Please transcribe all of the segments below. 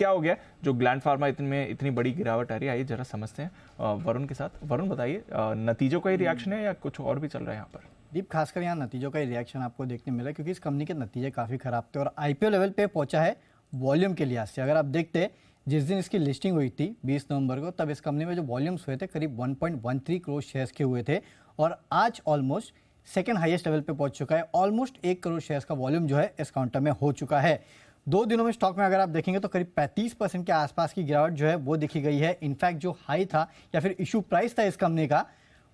क्या हो गया जो ग्लैंड फार्मा इतनी बड़ी गिरावट आ रही है, आइए जरा समझते हैं वरुण के साथ। वरुण बताइए, नतीजों का ही रिएक्शन है या कुछ और भी चल रहा है यहाँ पर? दीप, खासकर यहाँ नतीजों का ही रिएक्शन आपको देखने मिला, क्योंकि इस कंपनी के नतीजे काफ़ी खराब थे और आईपीओ लेवल पे पहुंचा है वॉल्यूम के लिहाज से। अगर आप देखते जिस दिन इसकी लिस्टिंग हुई थी 20 नवंबर को, तब इस कंपनी में जो वॉल्यूम्स हुए थे करीब 1.13 करोड़ शेयर्स के हुए थे और आज ऑलमोस्ट सेकेंड हाईएस्ट लेवल पे पहुंच चुका है। ऑलमोस्ट 1 करोड़ शेयर्स का वॉल्यूम जो है इस काउंटर में हो चुका है। 2 दिनों में स्टॉक में अगर आप देखेंगे तो करीब 35% के आसपास की गिरावट जो है वो दिखी गई है। इनफैक्ट जो हाई था या फिर इशू प्राइस था इस कंपनी का,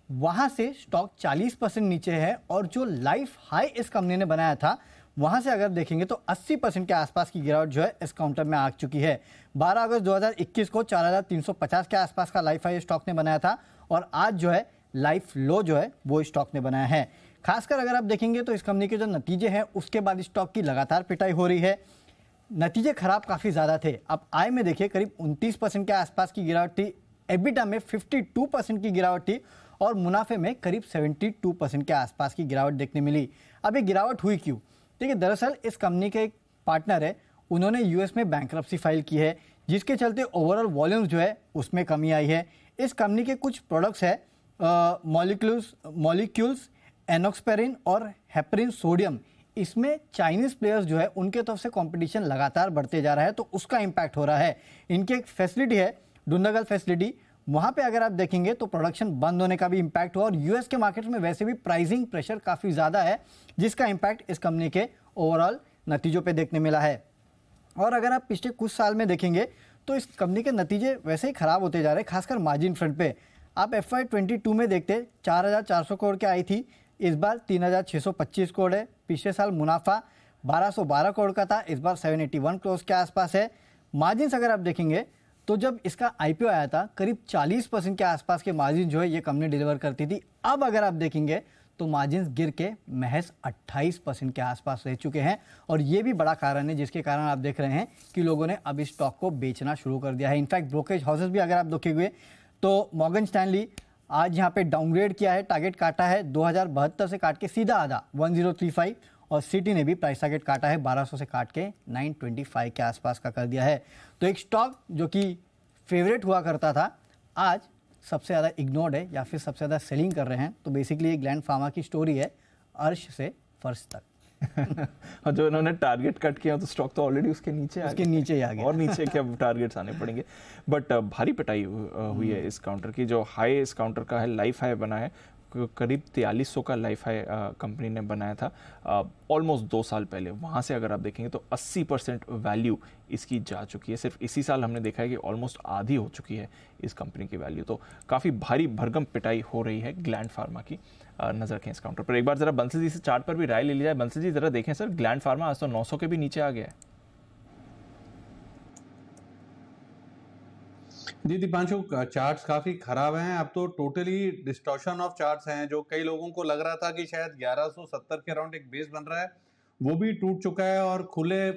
वहां से स्टॉक 40% नीचे है और जो लाइफ हाई इस कंपनी ने बनाया था वहां से अगर देखेंगे तो 80% के आसपास की गिरावट जो है इस काउंटर में आ चुकी है। 12 अगस्त 2021 को 4350 के आसपास का लाइफ हाई स्टॉक ने बनाया था और आज जो है लाइफ लो जो है वो स्टॉक ने बनाया है। खासकर अगर आप देखेंगे तो इस कंपनी के जो नतीजे हैं उसके बाद स्टॉक की लगातार पिटाई हो रही है। नतीजे खराब काफ़ी ज़्यादा थे। अब आय में देखिए करीब 29% के आसपास की गिरावट थी, एबिटा में 52% की गिरावट थी और मुनाफे में करीब 72% के आसपास की गिरावट देखने मिली। अब ये गिरावट हुई क्यों? देखिए, दरअसल इस कंपनी के एक पार्टनर है, उन्होंने यूएस में बैंक्रप्सी फाइल की है, जिसके चलते ओवरऑल वॉल्यूम्स जो है उसमें कमी आई है। इस कंपनी के कुछ प्रोडक्ट्स है, मॉलिक्यूल्स एनॉक्सपेरिन और हेपरिन सोडियम, इसमें चाइनीज प्लेयर्स जो है उनके तरफ से कंपटीशन लगातार बढ़ते जा रहा है, तो उसका इम्पैक्ट हो रहा है। इनकी एक फैसिलिटी है डुंडागल फैसिलिटी, वहाँ पे अगर आप देखेंगे तो प्रोडक्शन बंद होने का भी इम्पैक्ट हुआ और यूएस के मार्केट में वैसे भी प्राइसिंग प्रेशर काफ़ी ज़्यादा है, जिसका इम्पैक्ट इस कंपनी के ओवरऑल नतीजों पे देखने मिला है। और अगर आप पिछले कुछ साल में देखेंगे तो इस कंपनी के नतीजे वैसे ही ख़राब होते जा रहे हैं, खासकर मार्जिन फ्रंट पे। आप FY22 में देखते 4400 करोड़ के आई थी, इस बार 3625 करोड़ है। पिछले साल मुनाफा 1212 करोड़ का था, इस बार 781 करोड़ के आसपास है। मार्जिन अगर आप देखेंगे तो जब इसका आईपीओ आया था करीब 40% के आसपास के मार्जिन जो है ये कंपनी डिलीवर करती थी। अब अगर आप देखेंगे तो मार्जिन गिर के महज 28% के आसपास रह चुके हैं और ये भी बड़ा कारण है जिसके कारण आप देख रहे हैं कि लोगों ने अब इस स्टॉक को बेचना शुरू कर दिया है। इनफैक्ट ब्रोकरेज हाउसेस भी अगर आप देखेंगे तो मॉर्गन स्टैनली आज यहाँ पे डाउनग्रेड किया है, टारगेट काटा है 2072 से काट के सीधा आधा 1035 और सिटी ने भी प्राइस टारगेट काटा है 1200 से काट के 925 के आसपास का कर दिया है। तो एक स्टॉक जो कि फेवरेट हुआ करता था आज सबसे ज़्यादा इग्नोर्ड है या फिर सबसे ज़्यादा सेलिंग कर रहे हैं। तो बेसिकली ये ग्लैंड फार्मा की स्टोरी है, अर्श से फर्श तक। और जो इन्होंने टारगेट कट किया तो स्टॉक तो ऑलरेडी उसके नीचे ही आ गया और नीचे क्या टारगेट्स आने पड़ेंगे। बट भारी पिटाई हुई है इस काउंटर की। जो हाई इस काउंटर का है, लाइफ हाई बना है, करीब 4300 का लाइफ हाई कंपनी ने बनाया था ऑलमोस्ट 2 साल पहले। वहाँ से अगर आप देखेंगे तो 80% वैल्यू इसकी जा चुकी है। सिर्फ इसी साल हमने देखा है कि ऑलमोस्ट आधी हो चुकी है इस कंपनी की वैल्यू। तो काफ़ी भारी भरगम पिटाई हो रही है ग्लैंड फार्मा की। नजर रखें इस काउंटर पर। एक बार जरा बंसल जी से चार्ट पर भी राय ले ली जाए। बंसल जी जरा देखें सर, ग्लैंड फार्मा आज तो 900 के भी नीचे आ गया है। जी दीपांशु, चार्ट्स काफी खराब हैं। अब तो टोटली डिस्टॉर्शन ऑफ चार्ट्स हैं। जो कई लोगों को लग रहा था कि शायद 1170 के अराउंड एक बेस बन रहा है, वो भी टूट चुका है और खुले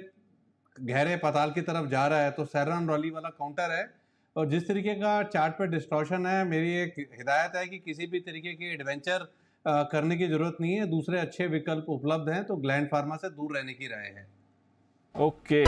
गहरे पाताल की तरफ जा रहा है। तो सैरन रॉली वाला काउंटर है और जिस तरीके का चार्ट पे डिस्टॉर्शन है, मेरी एक हिदायत है कि किसी भी तरीके के एडवेंचर करने की जरूरत नहीं है। दूसरे अच्छे विकल्प उपलब्ध हैं, तो ग्लैंड फार्मा से दूर रहने की राय है। ओके।